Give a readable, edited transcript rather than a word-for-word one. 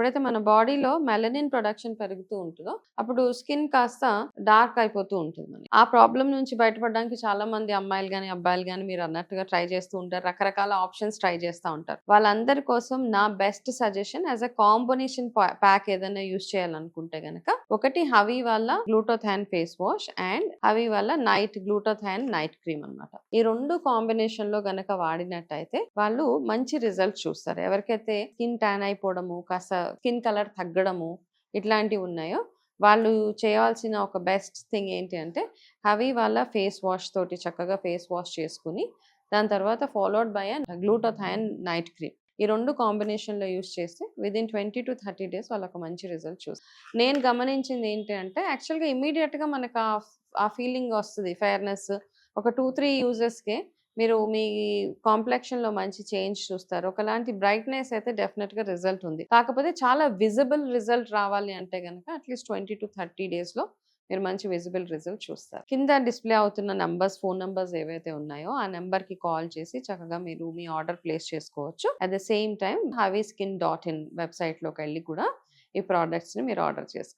ఎప్పుడైతే మన బాడీలో మెలనిన్ ప్రొడక్షన్ పెరుగుతూ ఉంటుందో అప్పుడు స్కిన్ కాస్త డార్క్ అయిపోతూ ఉంటుంది మనకి. ఆ ప్రాబ్లం నుంచి బయటపడడానికి చాలా మంది అమ్మాయిలు గాని అబ్బాయిలు గాని మీరు అన్నట్టుగా ట్రై చేస్తూ ఉంటారు. రకరకాల ఆప్షన్స్ ట్రై చేస్తూ ఉంటారు. వాళ్ళందరి కోసం నా best suggestion as a combination pack ఏదైనా యూస్ చేయాలనుకుంటే గనక ఒకటి హవీ వాళ్ళ గ్లూటోథాన్ ఫేస్ వాష్ అండ్ హవీ వాళ్ళ నైట్ గ్లూటోథాన్ నైట్ క్రీమ్ అన్నమాట. ఈ రెండు కాంబినేషన్ లో గనక వాడినట్టయితే వాళ్ళు మంచి రిజల్ట్ చూస్తారు. ఎవరికైతే స్కిన్ ట్యాన్ అయిపోవడము, కాస్త స్కిన్ కలర్ తగ్గడము ఇట్లాంటివి ఉన్నాయో వాళ్ళు చేయాల్సిన ఒక బెస్ట్ థింగ్ ఏంటి అంటే హవీ వాళ్ళ ఫేస్ వాష్ తోటి చక్కగా ఫేస్ వాష్ చేసుకుని దాని తర్వాత ఫాలోడ్ బై గ్లూటోథాన్ నైట్ క్రీమ్. ఈ రెండు కాంబినేషన్లో యూస్ చేస్తే విదిన్ 20 to 30 days వాళ్ళకు మంచి రిజల్ట్ చూస్తారు. నేను గమనించింది ఏంటి అంటే యాక్చువల్గా ఇమీడియట్గా మనకు ఆ ఫీలింగ్ వస్తుంది ఫెయిర్నెస్. ఒక 2-3 యూజెస్కే మీరు మీ కాంప్లెక్షన్లో మంచి చేంజ్ చూస్తారు. ఒకలాంటి బ్రైట్నెస్ అయితే డెఫినెట్గా రిజల్ట్ ఉంది. కాకపోతే చాలా విజిబుల్ రిజల్ట్ రావాలి అంటే కనుక అట్లీస్ట్ 20 to 30 daysలో మీరు మంచి విజిబుల్ రిజల్ట్ చూస్తారు. కింద డిస్ప్లే అవుతున్న నంబర్స్, ఫోన్ నంబర్స్ ఏవైతే ఉన్నాయో ఆ నెంబర్కి కాల్ చేసి చక్కగా మీరు మీ ఆర్డర్ ప్లేస్ చేసుకోవచ్చు. At the same time HaviSkin.in వెబ్సైట్లోకి వెళ్ళి కూడా ఈ ప్రోడక్ట్స్ని మీరు ఆర్డర్ చేసుకోవచ్చు.